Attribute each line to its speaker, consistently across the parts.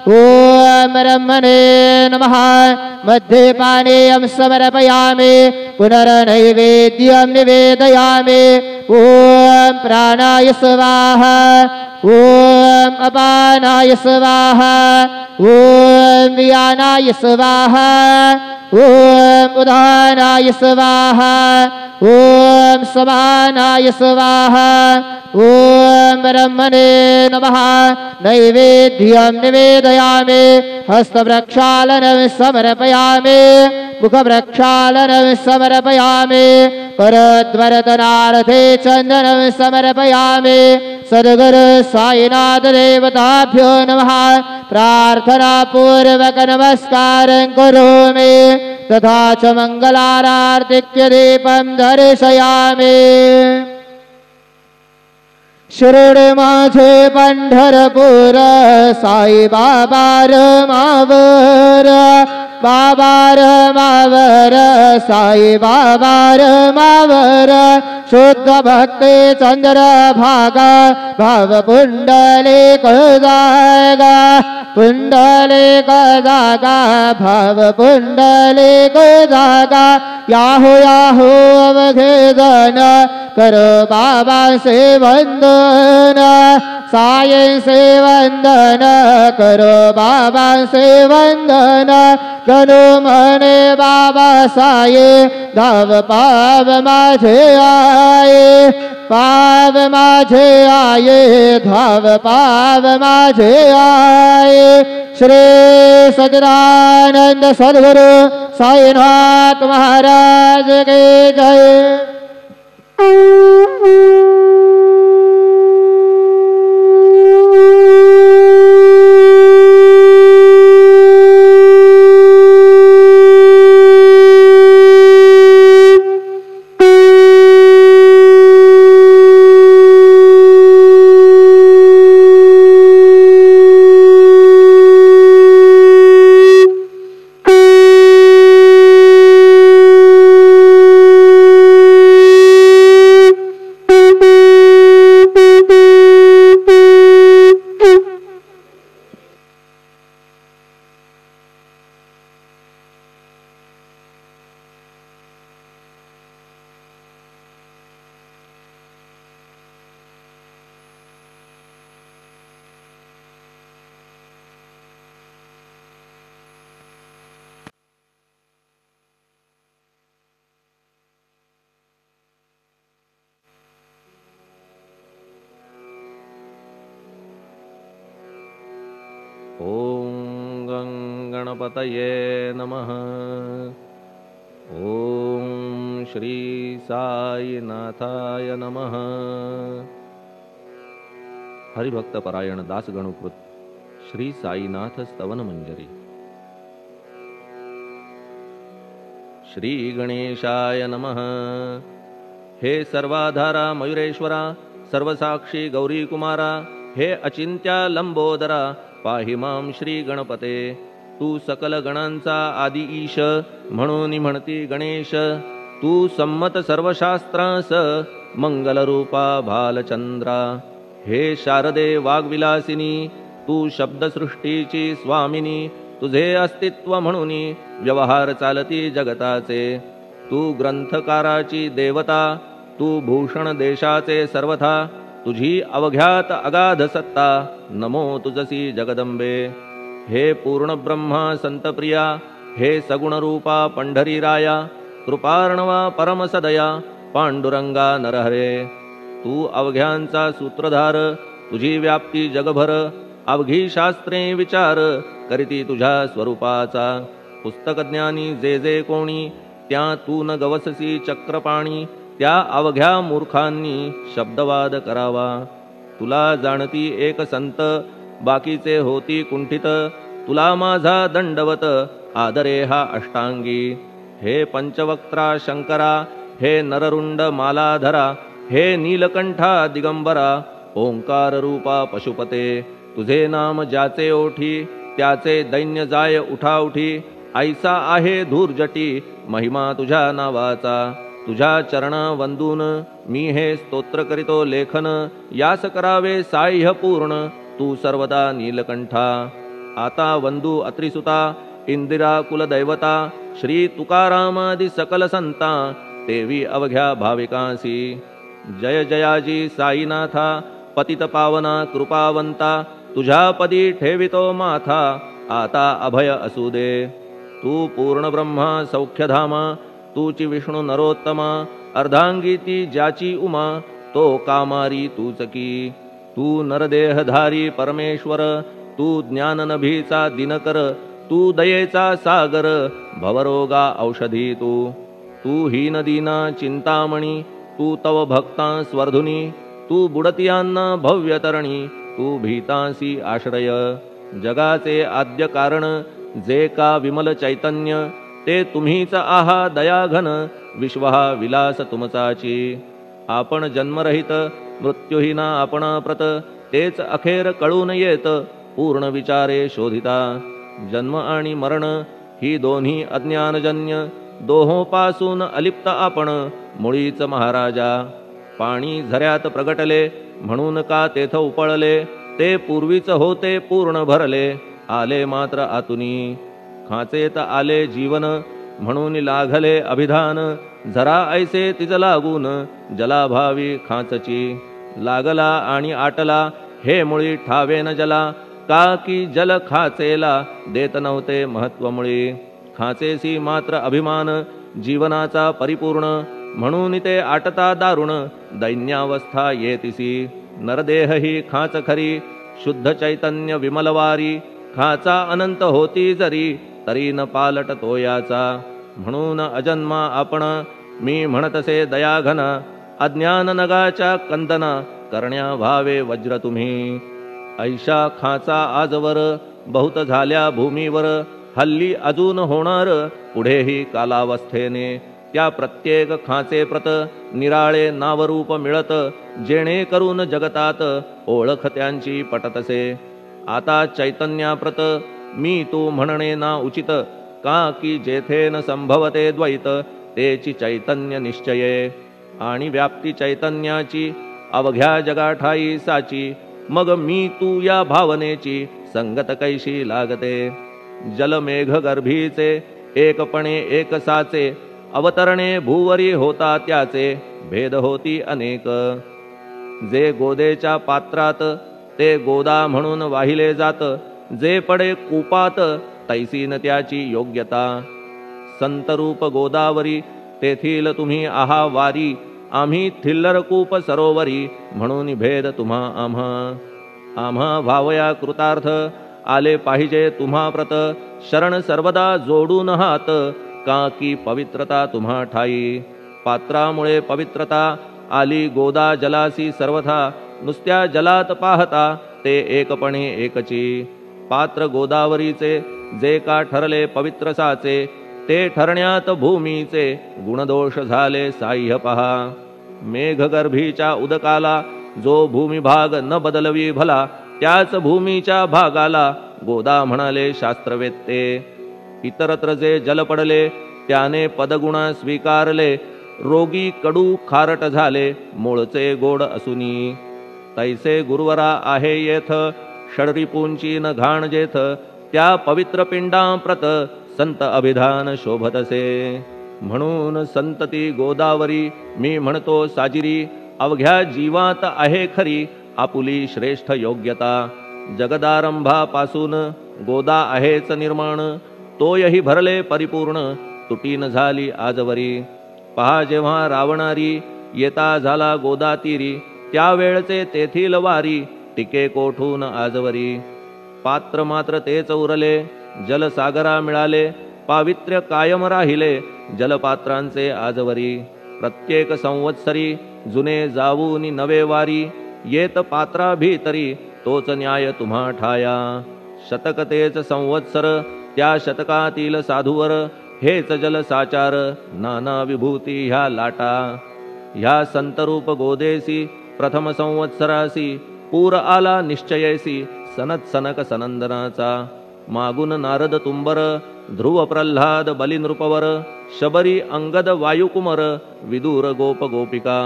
Speaker 1: ॐ ब्रह्मणे नमः मध्यपानीयं समर्पयामि पुनर्नैवेद्यं निवेदयामि ॐ प्राणाय स्वाहा ॐ अपानाय स्वाहा ॐ व्यानाय स्वाहा ॐ उदानाय स्वाहा ॐ समानाय स्वाहा ॐ ब्रह्मणे नमः नैवेद्यं निवेदयामि हस्तप्रक्षालनं समर्पयामि मुखप्रक्षालनं समर्पयामि करद्वरदनार्थे चन्दनं समर्पयामि सद्गुरु साईनाथ देवताभ्यो नमः प्रार्थनापूर्वक नमस्कारं करोमि तथा च मङ्गलारार्तिक्य दीपं दर्शयामि शिरड माझे पंढरपूर साई बाबा रमावर बाबा रमावर साई बाबा रमावर शुद्ध भक्ती चंद्र भागा भाव पुंडलिक जागा पुंडलिक जागा भाव पुंडलिक जागा याहू याहू अवघे जन करो बाबा से वंदन साई से वंदन करो बाबा से वंदन गणु मने बाबा साई धाव पाव माझे आये पाव माझे आये धाव पाव माझे आये श्री सच्चिदानंद सद्गुरु साईनाथ महाराज के जय।
Speaker 2: गणपतये नमः। ओम श्री साईनाथाय नमः। हरिभक्त परायण दास गणुकृत श्री साईनाथ स्तवन मंजरी। श्री गणेशाय नमः। हे सर्वाधारा मयुरेश्वरा सर्वसाक्षी गौरी कुमारा हे अचिंत्या लंबोदरा पाहि मां श्री गणपते। तू सकल गणांचा आदि ईश म्हणून म्हणती गणेश। तू संमत सर्वशास्त्रांस मंगलरूपा भालचंद्रा। हे शारदे वाग्विलासिनी तू शब्दसृष्टीची स्वामिनी। तुझे अस्तित्व म्हणून व्यवहार चालती जगताचे। तू ग्रंथकाराची देवता तू भूषण देशाचे सर्वथा। तुझी अवघ्यात अगाध सत्ता नमो तुझसी जगदंबे। हे पूर्ण ब्रह्मा संतप्रिया हे सगुण रूपा पंढरी राया। कृपार्णवा परमसदया पांडुरंगा नरहरे। तू अवघ्यांचा सूत्रधार तुझी व्याप्ती जगभर। अवघी शास्त्रे विचार करीती तुझ्या स्वरूपाचा। पुस्तकज्ञानी जे जे कोणी त्या तू न गवससी चक्रपाणी। त्या अवघ्या मूर्खांनी शब्दवाद करावा। तुला जाणती एक संत बाकीचे होती कुंठित। तुला माझा दंडवत आदरे हा अष्टांगी। हे पंचवक्त्रा शंकरा हे नररुंड मालाधरा। हे नीलकंठा दिगंबरा ओंकार रूपा पशुपते। तुझे नाम ज्याचे ओठी त्याचे दैन्य जाय उठाउठी। ऐसा आहे धूर्जटी महिमा तुझ्या नावाचा। तुझ्या चरण वंदून मी हे स्तोत्र करीतो लेखन। यास करावे साह्य पूर्ण तू सर्वदा नीलकंठा। आता वंदू अत्रिसुता इंदिरा कुलदैवता श्री तुकारामादि सकल संता तेवी अवघ्या भाविकांसी जय जयाजी साईनाथा पतित पावना कृपावंता तुझ्या पदी ठेवितो माथा आता अभय असू दे तू पूर्ण ब्रह्मा सौख्यधामा तूची विष्णू नरोत्तमा अर्धांगी ती ज्याची उमा तो कामारी तूच की तू नरदेहधारी परमेश्वर तू ज्ञाननभीचा दिनकर तू दयेचा सागर भवरोगा औषधी तू हीन दीना चिंतामणी तू तव भक्ता स्वर्धुनी तू बुडतियांना भव्यतरणी तू भीतांसी आश्रय जगाचे आद्य कारण जे का विमल चैतन्य ते तुम्हीच आहा दयाघन विश्वहा विलास तुमचाची आपण जन्मरहित मृत्यूहीना आपणा प्रत तेच अखेर कळून येत पूर्ण विचारे शोधिता जन्म आणि मरण ही दोन्ही अज्ञानजन्य दोहोपासून अलिप्त आपण मुळीच महाराजा पाणी झऱ्यात प्रगटले म्हणून का तेथ उपळले ते पूर्वीच होते पूर्ण भरले आले मात्र आतुनी खाचेत आले जीवन म्हणून लागले अभिधान झरा ऐसे तिज लागून जलाभावी खाचची लागला आणि आटला हे मुळी ठावेन जला का की जल खाचेला देत नव्हते महत्व मुळी खाचेसी मात्र अभिमान जीवनाचा परिपूर्ण म्हणून ते आटता दारुण दैन्यावस्था येतिसी नरदेह ही खाच खरी शुद्ध चैतन्य विमलवारी खाचा अनंत होती जरी तरी न पालट तो याचा म्हणून अजन्मा आपण मी म्हणतसे दयाघन अज्ञान नगाच्या कंदना करण्या भावे वज्र तुम्ही ऐशा खाचा आजवर बहुत झाल्या भूमीवर हल्ली अजून होणार पुढेही कालावस्थेने त्या प्रत्येक खाचे प्रत निराळे नावरूप मिळत जेणे करून जगतात ओळख त्यांची पटतसे आता चैतन्याप्रत मी तू म्हणणे ना उचित का की जेथे न संभवते द्वैत तेची चैतन्य निश्चये आणि व्याप्ती चैतन्याची अवघ्या जगाठाई साची मग मी तू या भावनेची संगत कैशी लागते जलमेघ गर्भीचे एकपणे एक साचे अवतरणे भूवरी होता त्याचे भेद होती अनेक जे गोदेच्या पात्रात ते गोदा म्हणून वाहिले जात जे पडे कूपात तैसीन त्याची योग्यता संतरूप गोदावरी तेथील तुम्ही आहा वारी आम्ही थिल्लर कूप सरोवरी म्हणून भेद तुम्हा आम्हा भावया कृतार्थ आले पाहिजे तुम्हा प्रत शरण सर्वदा जोडून हात का की पवित्रता तुम्हा ठाई पात्रामुळे पवित्रता आली गोदा जलासी सर्वथा नुसत्या जलात पाहता ते एकपणे एकची पात्र गोदावरीचे जे का ठरले पवित्र साचे ते ठरण्यात भूमीचे गुणदोष झाले साह्य पहा मेघगर्भीच्या उदकाला जो भूमिभाग न बदलवी भला त्याच भूमीच्या भागाला गोदा म्हणाले शास्त्रवेत्ते इतरत्र जे जल पडले त्याने पदगुणा स्वीकारले रोगी कडू खारट झाले मूळचे गोड असुनी तैसे गुरुवरा आहे येथ षडरिपूंची न घाण जेथ त्या पवित्र पिंडाप्रत संत अभिधान शोभतसे म्हणून संतती गोदावरी मी म्हणतो साजिरी अवघ्या जीवात आहे खरी आपुली श्रेष्ठ योग्यता जगदारंभापासून गोदा आहेच निर्माण तोयही भरले परिपूर्ण तुटीन झाली आजवरी पहा जेव्हा रावणारी येता झाला गोदा तीरी त्यावेळचे तेथील वारी टिके कोठून आजवरी पात्र मात्र तेच उरले जलसागरा मिळाले पावित्र्य कायम राहिले जलपात्रांचे आजवरी प्रत्येक संवत्सरी जुने जाऊनी नवे वारी येत पात्रा भीतरी तोच न्याय तुम्हा ठाया शतक तेच संवत्सर त्या शतकातील साधूवर हेच जल साचार नाना विभूती ह्या लाटा ह्या संतरूप गोदेसी प्रथम संवत्सरासी पूर आला निश्चयेसी सनत सनक सनंदनाचा मागून नारद तुंबर ध्रुव प्रल्हाद बलिनृपवर शबरी अंगद वायुकुमर विदूर गोप गोपिका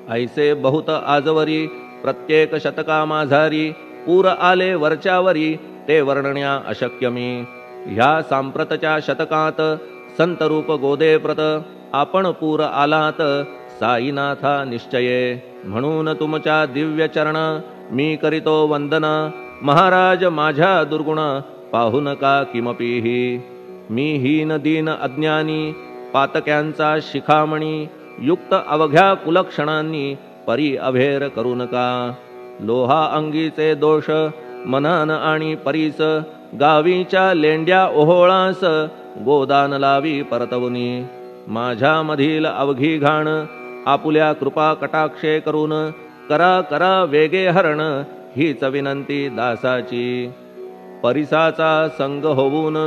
Speaker 2: ऐसे बहुत आजवरी प्रत्येक शतका माझारी पूर आले वरच्यावरी ते वर्णण्या अशक्यमी. ह्या सांप्रतच्या शतकात संतरूप गोदे प्रत आपण पूर आलात साईनाथा निश्चये. म्हणून तुमच्या दिव्य चरण मी करीतो वंदन. महाराज माझ्या दुर्गुण पाहू नका किमपीही. मी हीन दीन अज्ञानी पातक्यांचा शिखामणी. युक्त अवघ्या कुलक्षणांनी परी अभेर करू नका. लोहा अंगीचे दोष मनान आणि परीस. गावीच्या लेंड्या ओहोळास गोदान लावी परतवुनी. माझ्या मधील अवघी घाण आपुल्या कृपा कटाक्षे करून करा करा वेगे हरण. हीच विनंती दासाची. परिसाचा संग होऊन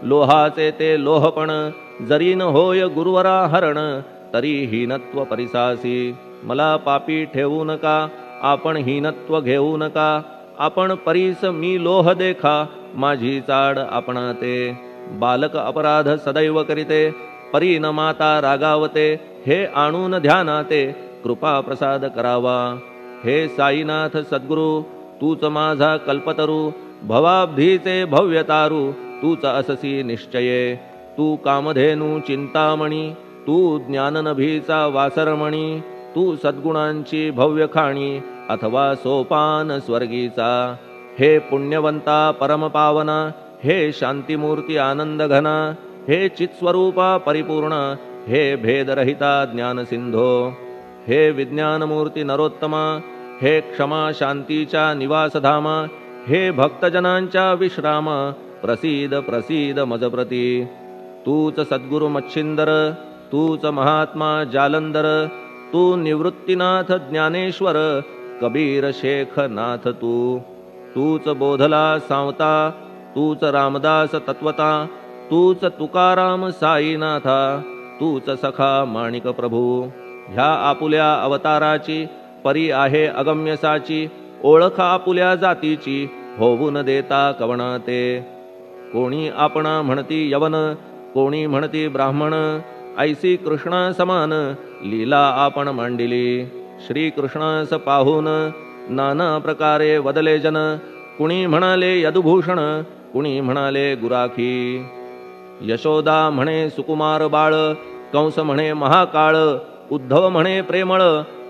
Speaker 2: लोहाचे ते लोहपण. जरी न होय गुरुवरा हरण तरी हीनत्व परिसासी. मला पापी ठेवू नका आपण हीनत्व घेऊ नका. आपण परीस मी लोह देखा माझी चाड आपणा ते. बालक अपराध सदैव करीते परी न माता रागावते. हे आणून ध्यानाते कृपा प्रसाद करावा. हे साईनाथ सद्गुरु तूच माझा कल्पतरू. भवाब्धीचे भव्यतारू तूच अससी निश्चये. तू कामधेनू चिंतामणी तू ज्ञाननभीचा वासरमणी. तू सद्गुणांची भव्य खाणी अथवा सोपान स्वर्गीचा. हे पुण्यवंता परमपावना हे शांतिमूर्ती आनंद घना. हे चित्स्वरूपा परिपूर्ण हे भेदरहिता ज्ञानसिंधो. हे विज्ञानमूर्ती नरोत्तमा हे क्षमा शांतीच्या निवासधामा. हे भक्तजनांच्या विश्राम प्रसीद प्रसीद मजप्रती. तूच सद्गुरु मच्छिंदर तूच महात्मा जालंदर. तू निवृत्तीनाथ ज्ञानेश्वर कबीर शेख नाथ तू. तूच बोधला सांवता तूच रामदास तत्वता. तूच तुकाराम साईनाथा तूच सखा माणिक प्रभू. ह्या आपुल्या अवताराची परी आहे अगम्यसाची. ओळख आपुल्या जातीची होऊन देता कवणा ते. कोणी आपणा म्हणती यवन कोणी म्हणती ब्राह्मण. ऐसी कृष्णा समान लीला आपण मांडिली. श्री कृष्णास पाहून नाना प्रकारे वदले जन. कुणी म्हणाले यदुभूषण कुणी म्हणाले गुराखी. यशोदा म्हणे सुकुमार बाळ. कंस म्हणे महाकाळ. उद्धव म्हणे प्रेमळ.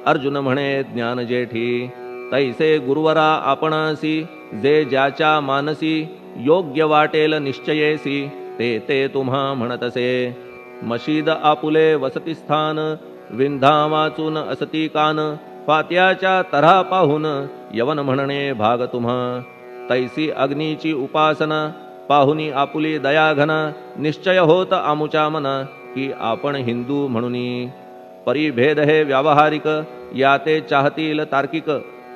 Speaker 2: अर्जुन म्हणे ज्ञान जेठी. तैसे गुरुवरा आपणासी जे ज्याच्या मानसी. योग्य वाटेल निश्चयेसी ते ते तुम्हा म्हणतसे. मशीद आपुले वसतिस्थान विंधा वाचून असती कान. फात्याच्या तऱ्हा पाहून यवन म्हणणे भाग तुम्हा. तैसी अग्नीची उपासना पाहुनी आपुली दयाघना. निश्चय होत आमुच्या मना की आपण हिंदू म्हणूनी. परी भेद हे व्यावहारिक याते चाहतील तार्किक.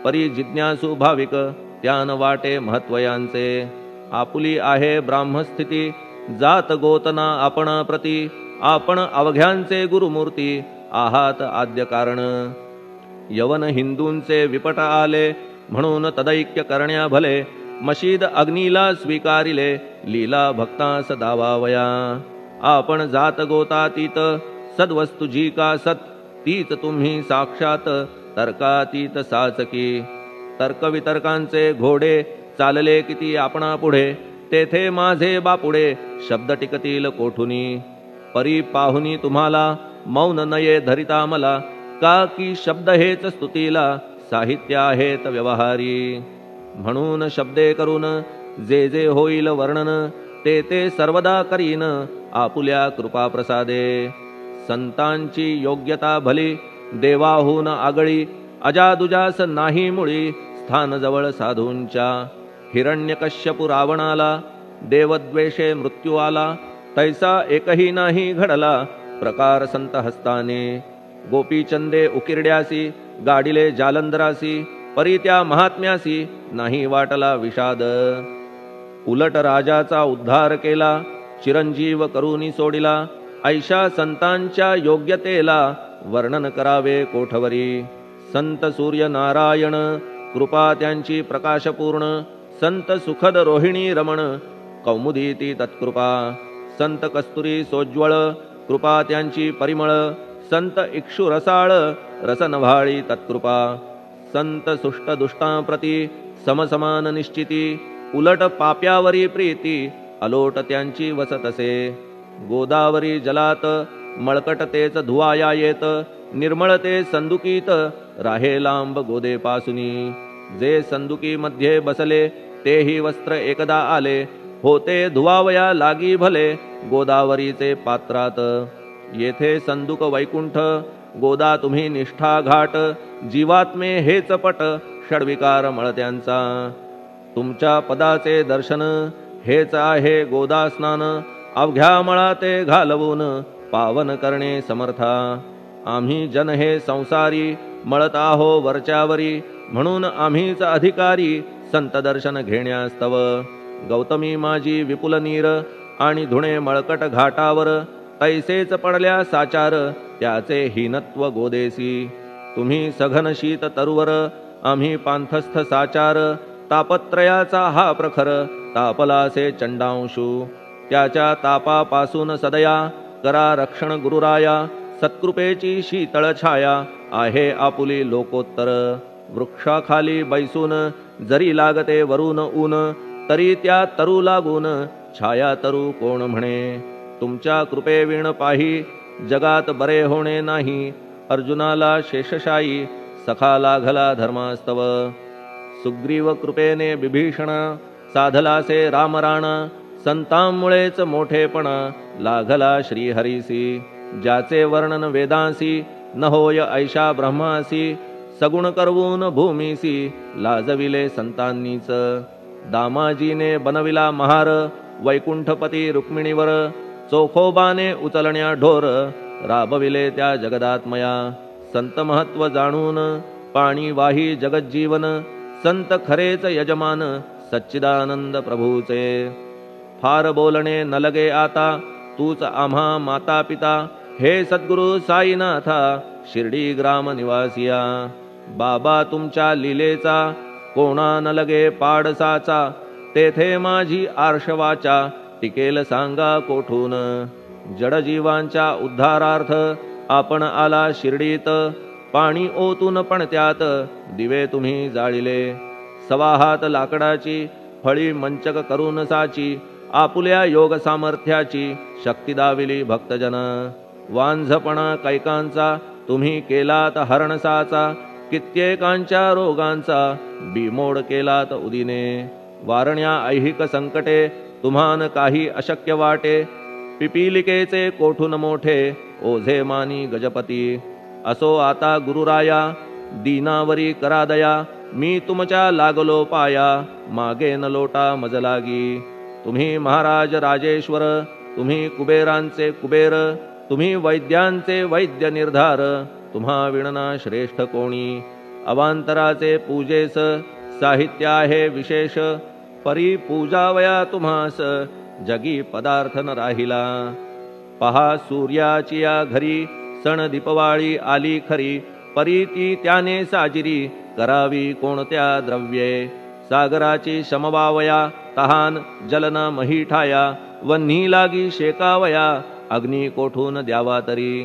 Speaker 2: परी जिज्ञासू भाविक त्यान वाटे महत्वयांचे. आपुली आहे ब्राह्मस्थिती जात गोतना आपणा प्रती. आपण अवघ्यांचे गुरुमूर्ती आहात आद्य कारण. यवन हिंदूंचे विपट आले म्हणून तदैक्य करण्या भले. मशीद अग्नीला स्वीकारिले लीला भक्तास दावावया. आपण जात गोतातीत सद्वस्तु जी का सत. तीच तुम्ही साक्षात तर्कातीत साचकी. तर्कवितर्कांचे घोडे चालले किती आपणा पुढे. तेथे माझे बापुडे शब्द टिकतील कोठुनी. परी पाहुनी तुम्हाला मौन नये धरिता मला. का की शब्द हेच स्तुतीला साहित्य आहेत व्यवहारी. म्हणून शब्दे करून जे जे होईल वर्णन ते ते सर्वदा करीन आपुल्या कृपा प्रसादे. संतांची योग्यता भली देवाहून आगळी. अजादुजास नाही मुळी स्थान जवळ साधूंच्या. हिरण्यकश्यपु रावणाला देवद्वेषे मृत्यू आला. तैसा एकही नाही घडला प्रकार संत हस्ताने. गोपीचंदे उकिरड्यासी गाडिले जालंधरासी. परी त्या महात्म्यासी नाही वाटला विषाद. उलट राजाचा उद्धार केला चिरंजीव करूनी सोडिला. ऐशा संतांच्या योग्यतेला वर्णन करावे कोठवरी. संत सूर्य नारायण कृपा त्यांची प्रकाशपूर्ण. संत सुखद रोहिणी रमण कौमुदी ती तत्कृपा. संत कस्तुरी सोज्वळ कृपा त्यांची परिमळ. संत इक्षु रसाळ रसनभाळी तत्कृपा. संत सुष्ट दुष्टांप्रती समसमान निश्चिती. उलट पाप्यावरी प्रीती अलोट त्यांची वसतसे. गोदावरी जलात मळकट तेच धुवाया येत, निर्मळ ते संदुकीत राहे लांब गोदेपासुनी. जे संदुकी मध्ये बसले तेही वस्त्र एकदा आले, होते धुवावया लागी भले गोदावरीचे पात्रात. येथे संदुक वैकुंठ गोदा तुम्ही निष्ठा घाट, जीवात्मे हेच पट षडविकार मळत्यांचा. तुमच्या पदाचे दर्शन हेच आहे गोदा स्नान, अवघ्या मळाते घालवून पावन करणे समर्था. आम्ही जन हे संसारी मळत आहो वरच्यावरी, म्हणून आम्हीच अधिकारी संत दर्शन घेण्यास्तव. गौतमी माझी विपुल नीर आणि धुणे मळकट घाटावर, तैसेच पडल्या साचार त्याचे हीनत्व गोदेसी. तुम्ही सघन शीत तरुवर आम्ही पांथस्थ साचार, तापत्रयाचा हा प्रखर तापलासे चंडांशू. त्याच्या तापापासून सदया करा रक्षण गुरुराया, सत्कृपेची शीतळ छाया आहे आपुली लोकोत्तर. वृक्षाखाली बैसून जरी लागते वरून ऊन, तरी त्या तरू लागून छाया तरू कोण म्हणे. तुमच्या कृपेविण पाही जगात बरे होणे नाही, अर्जुनाला शेषशायी सखा लागला धर्मास्तव. सुग्रीव कृपेने बिभीषण साधलासे रामराणा, संतांमुळेच मोठेपणा लागला श्रीहरीसी. ज्याचे वर्णन वेदांसी न होय ऐशा ब्रह्मासी, सगुण करवून भूमीसी लाजविले संतांनीच. दामाजीने बनविला महार वैकुंठपती रुक्मिणीवर, चोखोबाने उचलण्या ढोर राबविले त्या जगदात्मया. संत महत्व जाणून पाणी वाही जगज्जीवन, संत खरेच यजमान सच्चिदानंद प्रभूचे. फार बोलणे न लगे आता तूच आम्हा माता पिता, हे सद्गुरु साईनाथा शिर्डी ग्राम निवासिया. बाबा तुमच्या लीलेचा कोणा न लगे पाडसाचा, तेथे माझी आर्षवाचा टिकेल सांगा कोठून. जडजीवांच्या उद्धारार्थ आपण आला शिर्डीत, पाणी ओतून पण त्यात दिवे तुम्ही जाळिले. सवा हात लाकडाची फळी मंचक करून साची, आपुल्या योग सामर्थ्याची शक्ती दाविली भक्तजन. वांझपणा कैकांचा तुम्ही केलात हरणसाचा, कित्येकांच्या रोगांचा बिमोड केलात उदिने. वारण्या ऐहिक संकटे तुम्हान काही अशक्य वाटे, पिपीलिकेचे कोठून मोठे ओझे मानी गजपती. असो आता गुरुराया दीनावरी करा दया, मी तुमच्या लागलो पाया मागे न लोटा मज लागी. तुम्ही महाराज राजेश्वर, तुम्ही कुबेरांचे कुबेर, तुम्ही वैद्यांचे वैद्य निर्धार, तुम्हा विणना श्रेष्ठ कोणी. अवांतराचे पूजेस साहित्य आहे विशेष, परी पूजावया तुम्हास जगी पदार्थ न राहिला. पहा सूर्याची या घरी सण दीपवाळी आली खरी, परी ती त्याने साजिरी करावी कोणत्या द्रव्ये. सागराची शमवावया तहान जलन मही ठाया, वन्ही लागी शेकावया अग्नी कोठून द्यावा तरी.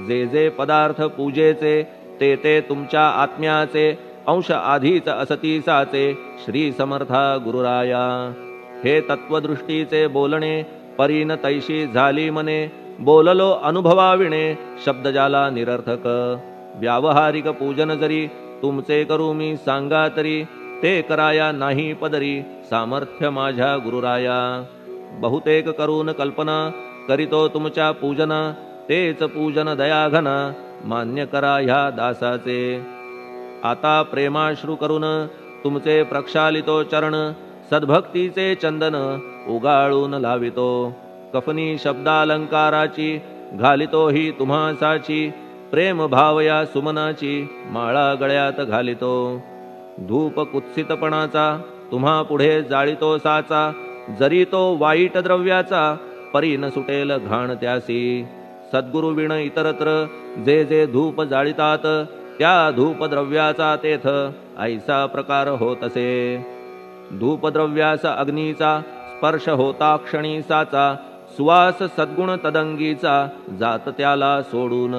Speaker 2: जे जे पदार्थ पूजेचे ते ते तुमच्या आत्म्याचे, अंश आधीच असतीसाचे श्री समर्था गुरुराया. हे तत्वदृष्टीचे बोलणे परीन तैशी झाली मने, बोललो अनुभवाविणे शब्द जाला निरर्थक. व्यावहारिक पूजन जरी तुमचे करू मी सांगा तरी, ते कराया नाही पदरी सामर्थ्य माझ्या गुरुराया. बहुतेक करून कल्पना करीतो तुमच्या पूजना, तेच पूजन दयाघना मान्य करा ह्या दासाचे. आता प्रेमाश्रू करून तुमचे प्रक्षालितो चरण, सद्भक्तीचे चंदन उगाळून लावितो. कफनी शब्दालंकाराची घालितो ही तुम्हासाची, प्रेम भावया सुमनाची माळा गळ्यात घालितो. धूप कुत्सितपणाचा तुम्हा पुढे जाळितो साचा, जरी तो वाईट द्रव्याचा परी न सुटेल घाण त्यासी. सद्गुरु विण इतरत्र जे जे धूप जाळितात, त्या धूप द्रव्याचा तेथ ऐसा प्रकार होतसे. धूपद्रव्यास अग्नीचा स्पर्श होता क्षणी साचा, सुवास सद्गुण तदंगीचा जात त्याला सोडून.